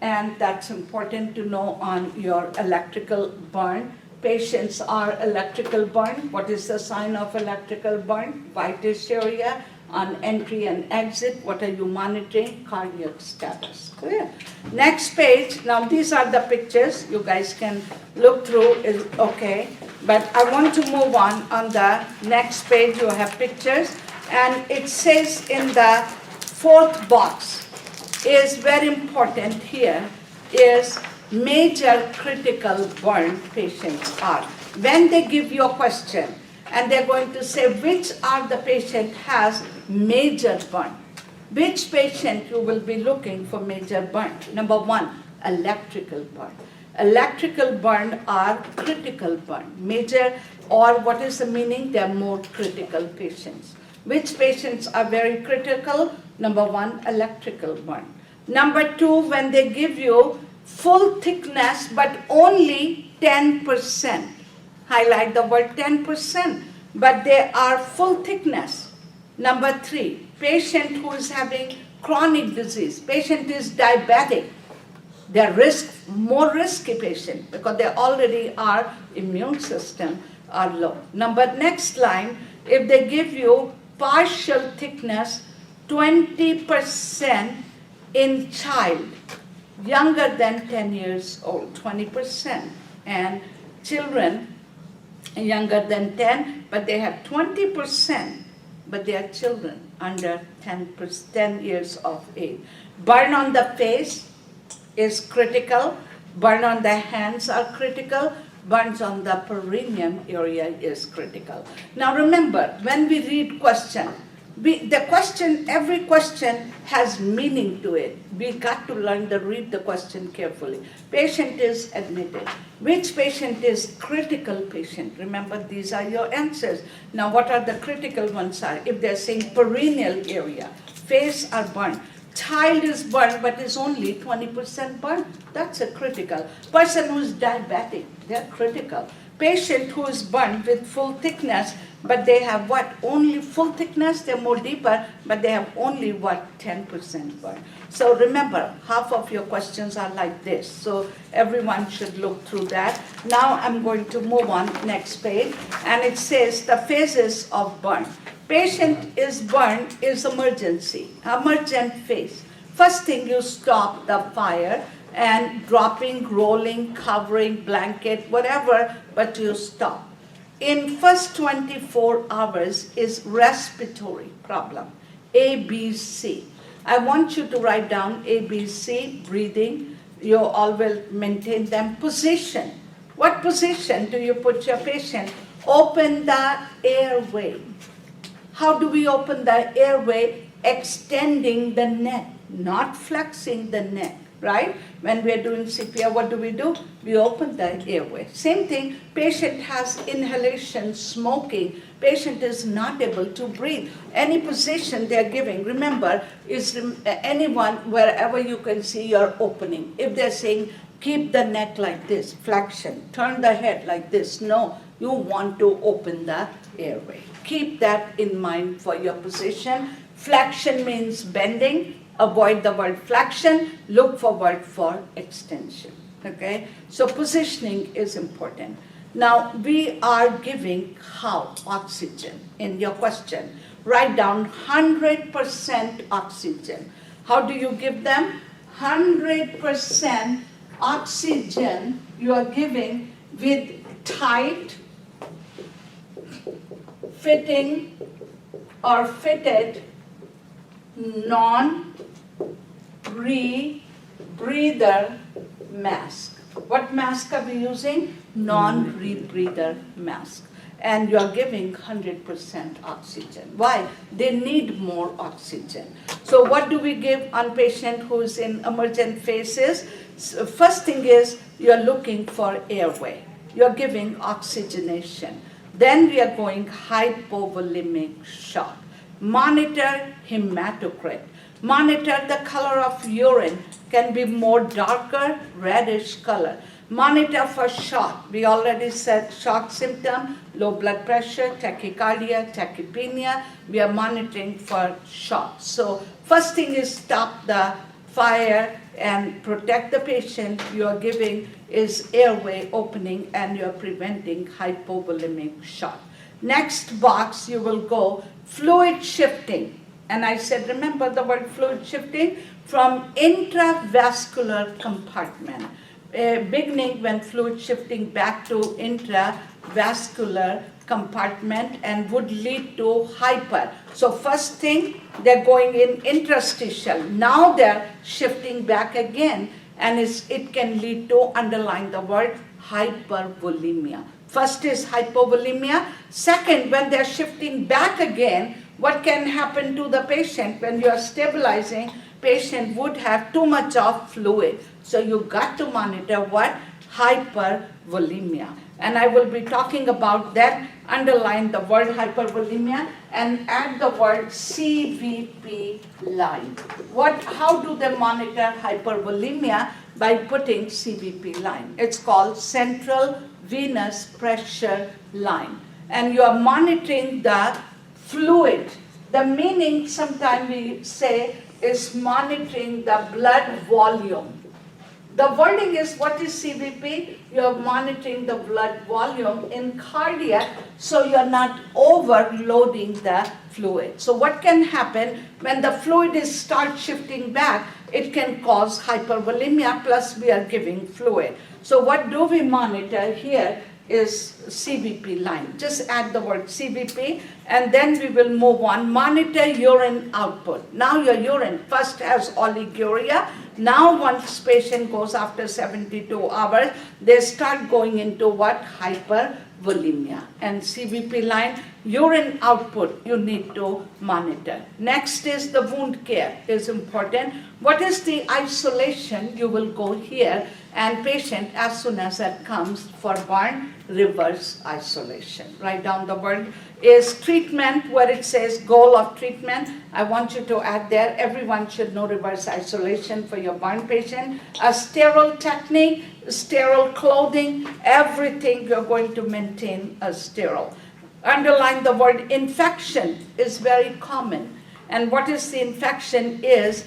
And that's important to know on your electrical burn. Patients are electrical burn. What is the sign of electrical burn? Whitish area on entry and exit. What are you monitoring? Cardiac status. Clear? Next page. Now these are the pictures. You guys can look through. Is okay. But I want to move on. On the next page you have pictures. And it says in the fourth box is very important here is major critical burn patients are. When they give you a question and they're going to say which are the patient has major burn. Which patient you will be looking for major burn? Number 1, electrical burn. Electrical burn are critical burn. Major or what is the meaning? They are more critical patients. Which patients are very critical? Number 1, electrical burn. Number 2, when they give you full thickness but only 10%. Highlight the word 10%. But they are full thickness. Number 3, patient who is having chronic disease. Patient is diabetic. They're more risky patient because they already are immune system are low. Next line, if they give you partial thickness 20% in child younger than 10 years old, 20%, and children younger than 10, but they have 20%, but they are children under 10 years of age. Burn on the face is critical, burn on the hands are critical, burns on the perineum area is critical. Now remember, when we read question, every question has meaning to it. We got to learn to read the question carefully. Patient is admitted. Which patient is critical patient? Remember, these are your answers. Now, what are the critical ones are? If they're saying perineal area, face are burned. Child is burned, but is only 20% burned. That's a critical. Person who is diabetic, they're critical. Patient who is burned with full thickness, but they have what? Only full thickness, they're more deeper, but they have only what? 10% burn. So remember, half of your questions are like this. So everyone should look through that. Now I'm going to move on next page, and it says the phases of burn. Patient is burned is emergency, emergent phase. First thing, you stop the fire and dropping, rolling, covering, blanket, whatever, but you stop. In first 24 hours is respiratory problem, ABC. I want you to write down ABC, breathing. You all will maintain them. Position. What position do you put your patient? Open the airway. How do we open the airway? Extending the neck, not flexing the neck, right? When we are doing CPR, what do? We open the airway. Same thing, patient has inhalation, smoking. Patient is not able to breathe. Any position they are giving, remember, is anyone, wherever you can see your opening. If they're saying, keep the neck like this, flexion, turn the head like this, no, you want to open the airway. Keep that in mind for your position. Flexion means bending. Avoid the word flexion. Look forward for extension. Okay? So positioning is important. Now we are giving how? Oxygen in your question. Write down 100% oxygen. How do you give them? 100% oxygen you are giving with tight, fitting or fitted non-rebreather mask. What mask are we using? Non-rebreather mask. And you are giving 100% oxygen. Why? They need more oxygen. So what do we give on patient who is in emergent phases? So first thing is you're looking for airway. You're giving oxygenation. Then we are going hypovolemic shock. Monitor hematocrit. Monitor the color of urine. Can be more darker, reddish color. Monitor for shock. We already said shock symptom, low blood pressure, tachycardia, tachypnea. We are monitoring for shock. So first thing is stop the fire and protect the patient. You are giving is airway opening and you are preventing hypovolemic shock. Next box you will go fluid shifting. And I said, remember the word fluid shifting? From intravascular compartment. Beginning when fluid shifting back to intravascular compartment and would lead to hyper. So first thing, they're going in interstitial. Now they're shifting back again and it can lead to, underline the word, hypervolemia. First is hypovolemia. Second, when they're shifting back again, what can happen to the patient when you are stabilizing? Patient would have too much of fluid. So you got to monitor what? Hypervolemia. And I will be talking about that. Underline the word hypervolemia and add the word CVP line. How do they monitor hypervolemia? By putting CVP line. It's called central venous pressure line. And you are monitoring the fluid. The meaning sometimes we say is monitoring the blood volume. The wording is, what is CVP? You're monitoring the blood volume in cardiac, so you're not overloading the fluid. So what can happen when the fluid is start shifting back, it can cause hypervolemia, plus we are giving fluid. So what do we monitor here is CVP line. Just add the word CVP, and then we will move on. Monitor urine output. Now your urine first has oliguria. Now once patient goes after 72 hours, they start going into what? Hypervolemia. And CVP line, urine output, you need to monitor. Next is the wound care, is important. What is the isolation? You will go here, and patient, as soon as that comes for burn, reverse isolation. Write down the word is treatment, where it says goal of treatment. I want you to add there, everyone should know reverse isolation for your burn patient. A sterile technique, sterile clothing, everything you're going to maintain a sterile. Underline the word infection is very common. And what is the infection is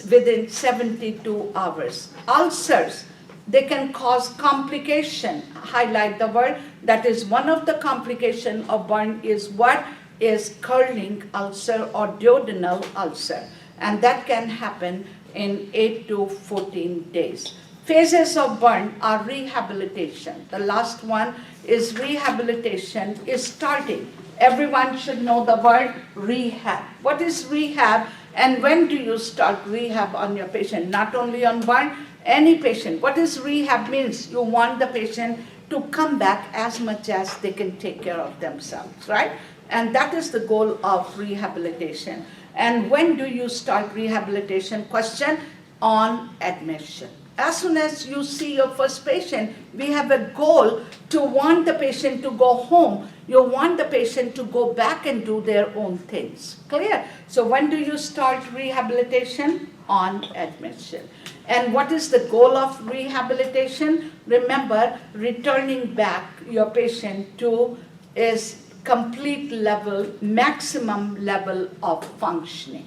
within 72 hours. Ulcers, they can cause complication. Highlight the word. That is one of the complication of burn is what? Is curling ulcer or duodenal ulcer. And that can happen in 8 to 14 days. Phases of burn are rehabilitation. The last one is rehabilitation is starting. Everyone should know the word rehab. What is rehab, and when do you start rehab on your patient? Not only on burn, any patient. What is rehab means? You want the patient to come back as much as they can take care of themselves, right? And that is the goal of rehabilitation. And when do you start rehabilitation? Question, on admission. As soon as you see your first patient, we have a goal to want the patient to go home. You want the patient to go back and do their own things. Clear? So when do you start rehabilitation? On admission. And what is the goal of rehabilitation? Remember, returning back your patient to is complete level, maximum level of functioning.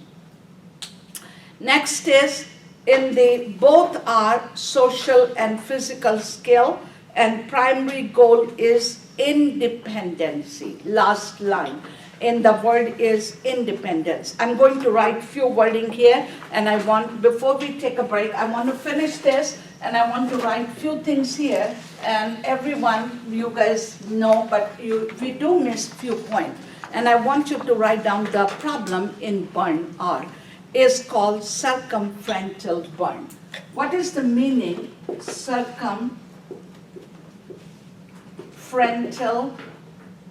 Next is, in the both are social and physical skill, and primary goal is independency. Last line in the word is independence. I'm going to write few wording here, and I want, before we take a break, I want to finish this, and I want to write few things here, and everyone, you guys know, but we do miss few points, and I want you to write down the problem in burn R. Is called circumferential burn. What is the meaning? Circumferential,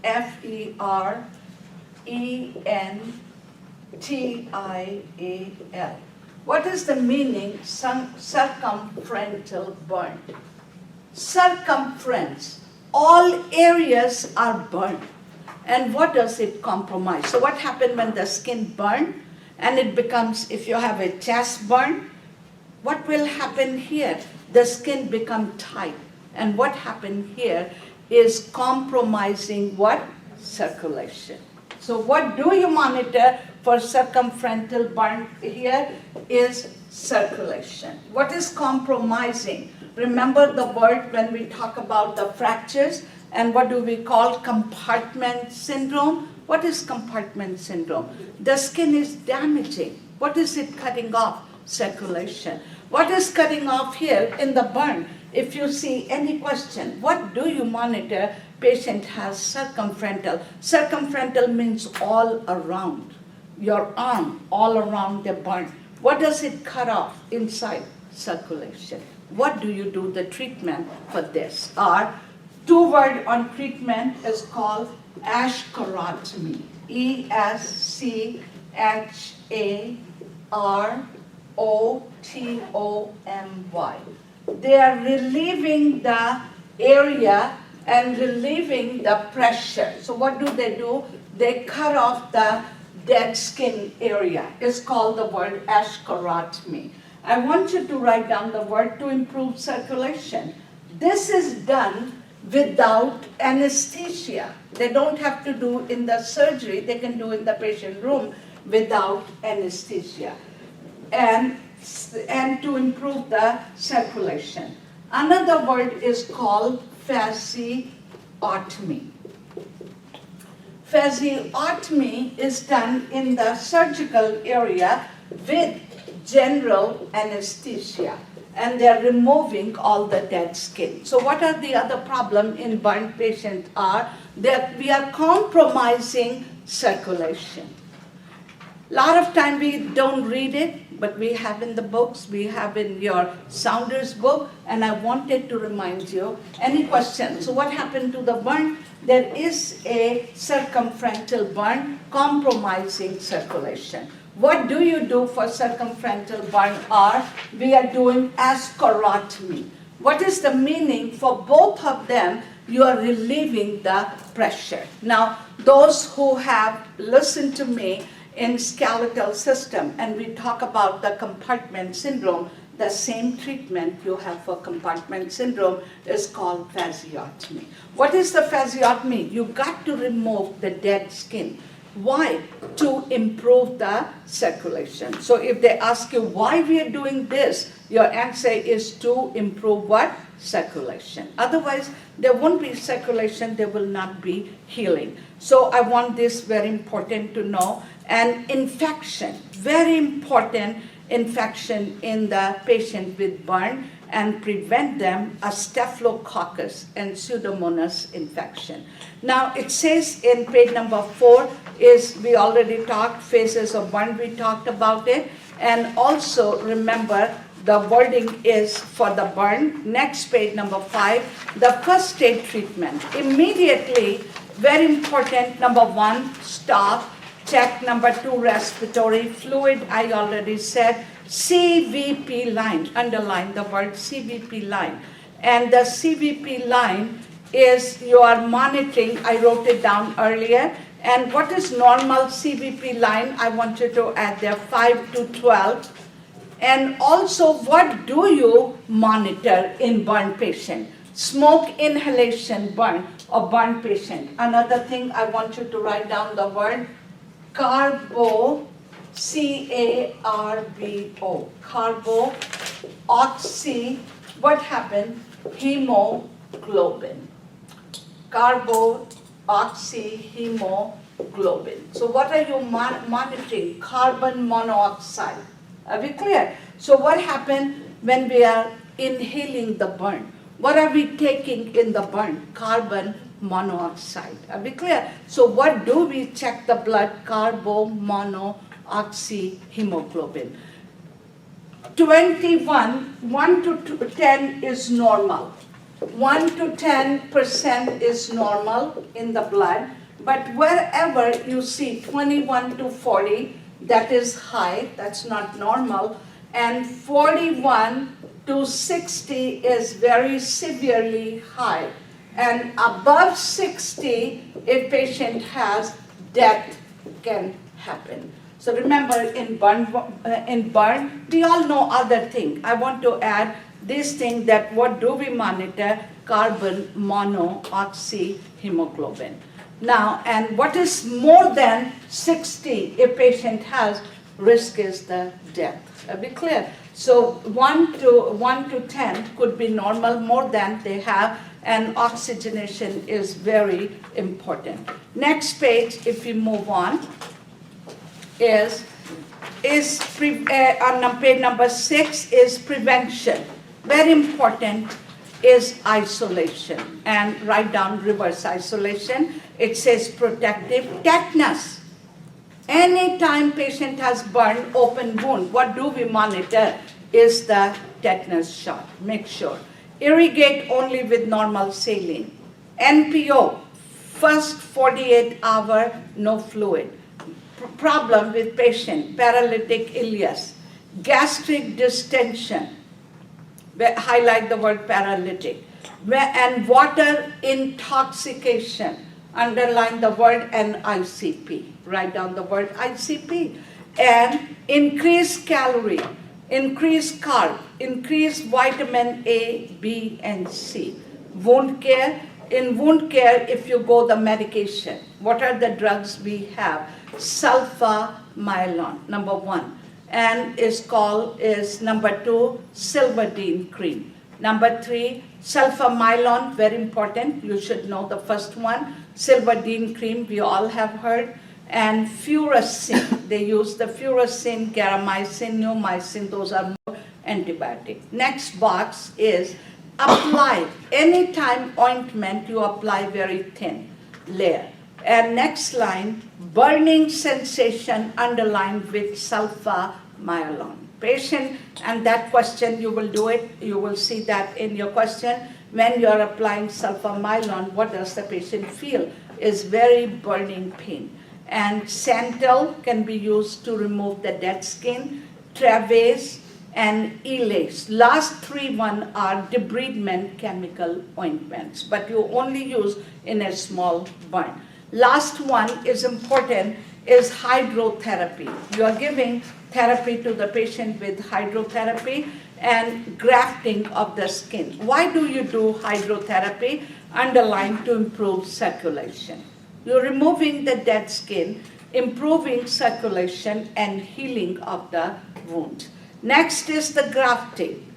F-E-R-E-N-T-I-A-L. What is the meaning? Circumferential burn. Circumference, all areas are burned. And what does it compromise? So what happens when the skin burns? And it becomes, if you have a chest burn, what will happen here? The skin become tight. And what happened here is compromising what? Circulation. So what do you monitor for circumferential burn here is circulation. What is compromising? Remember the word when we talk about the fractures, and what do we call compartment syndrome? What is compartment syndrome? The skin is damaging. What is it cutting off? Circulation. What is cutting off here in the burn? If you see any question, what do you monitor? Patient has circumferential. Circumferential means all around. Your arm, all around the burn. What does it cut off inside? Circulation. What do you do the treatment for this? Or two word on treatment is called Ashkarotomy. E-S-C-H-A-R-O-T-O-M-Y. They are relieving the area and relieving the pressure. So what do? They cut off the dead skin area. It's called the word Ashkarotomy. I want you to write down the word to improve circulation. This is done without anesthesia. They don't have to do in the surgery, they can do in the patient room without anesthesia. And and to improve the circulation. Another word is called fasciotomy. Fasciotomy is done in the surgical area with general anesthesia, and they're removing all the dead skin. So what are the other problems in burn patients are that we are compromising circulation. A lot of time we don't read it, but we have in the books, we have in your Saunders book, and I wanted to remind you. Any questions? So what happened to the burn? There is a circumferential burn compromising circulation. What do you do for circumferential burn? Or we are doing ascorotomy. What is the meaning? For both of them, you are relieving the pressure. Now, those who have listened to me in skeletal system, and we talk about the compartment syndrome, the same treatment you have for compartment syndrome is called fasciotomy. What is the fasciotomy? You got to remove the dead skin. Why? To improve the circulation. So if they ask you why we are doing this, your answer is to improve what? Circulation. Otherwise, there won't be circulation, there will not be healing. So I want this very important to know. And infection, very important infection in the patient with burn, and prevent them a staphylococcus and pseudomonas infection. Now it says in page number 4 is, we already talked, phases of burn, we talked about it. And also remember the wording is for the burn. Next page number 5, the first aid treatment. Immediately, very important, number 1, stop. Check. Number 2, respiratory fluid, I already said. CVP line, underline the word CVP line. And the CVP line is you are monitoring, I wrote it down earlier. And what is normal CVP line? I want you to add there 5 to 12. And also, what do you monitor in burn patient? Smoke inhalation burn or burn patient. Another thing I want you to write down the word carbo, C-A-R-B-O, carbo, oxy, what happened? Hemoglobin. Carbo, oxy, hemoglobin. So what are you monitoring? Carbon monoxide. Are we clear? So what happened when we are inhaling the burn? What are we taking in the burn? Carbon monoxide. Are we clear? So what do we check the blood? Carbo, mono, oxy, hemoglobin. 21, 1 to 10 is normal. 1 to 10% is normal in the blood. But wherever you see 21 to 40, that is high, that's not normal. And 41 to 60 is very severely high. And above 60, a patient has death can happen. So remember, in burn, we all know other thing. I want to add this thing that what do we monitor? Carbon monoxy hemoglobin. Now, and what is more than 60 a patient has, risk is the death. Are we clear? So 1 to 10 could be normal, more than they have, and oxygenation is very important. Next page, if we move on, is on page number 6 is prevention. Very important is isolation, and write down reverse isolation. It says protective tetanus. Anytime patient has burn, open wound, what do we monitor is the tetanus shot. Make sure. Irrigate only with normal saline. NPO, first 48 hour, no fluid. Problem with patient, paralytic ileus. Gastric distension, highlight the word paralytic. And water intoxication, underline the word ICP. Write down the word ICP. And increased calorie, increased carb, increased vitamin A, B, and C. Wound care, in wound care, if you go the medication, what are the drugs we have? Sulfamylon, number 1. and is number 2, Silverdene cream. Number 3, sulfamylon, very important. You should know the first one. Silverdene cream, we all have heard. And furacin, they use the furacin, garamycin, neomycin, those are more antibiotic. Next box is apply. Anytime ointment, you apply very thin layer. And next line, burning sensation underlined with sulfamylon. Patient, and that question you will do it, you will see that in your question. When you are applying sulfamylon, what does the patient feel? Is very burning pain. And Santal can be used to remove the dead skin, Travase and Elase. Last 3 are debridement chemical ointments, but you only use in a small burn. Last one is important, is hydrotherapy. You are giving therapy to the patient with hydrotherapy and grafting of the skin. Why do you do hydrotherapy? Underlined to improve circulation. You're removing the dead skin, improving circulation and healing of the wound. Next is the grafting,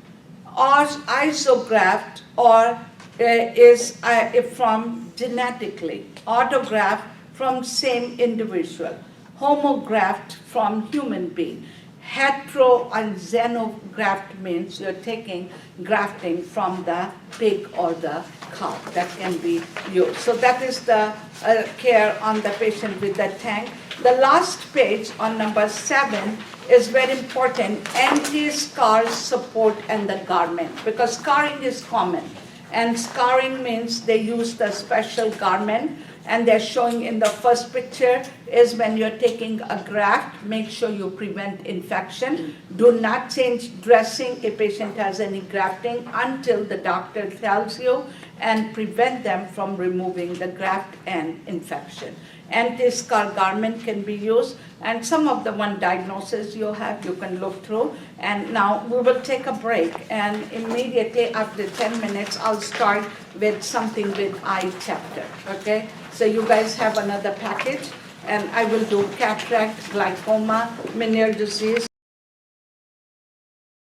or isograft, or is from genetically, autograft from same individual, homograft from human being. Hetero and xenograft means you're taking grafting from the pig or the cow. That can be used. So that is the care on the patient with the tank. The last page on number 7 is very important, anti-scar support and the garment, because scarring is common. And scarring means they use the special garment, and they're showing in the first picture is when you're taking a graft, make sure you prevent infection. Do not change dressing if patient has any grafting until the doctor tells you, and prevent them from removing the graft and infection. Anti-scar garment can be used, and some of the one diagnosis you have, you can look through. And now we will take a break, and immediately after 10 minutes, I'll start with something with eye chapter, okay? So you guys have another package, and I will do cataract, glaucoma, Meniere disease.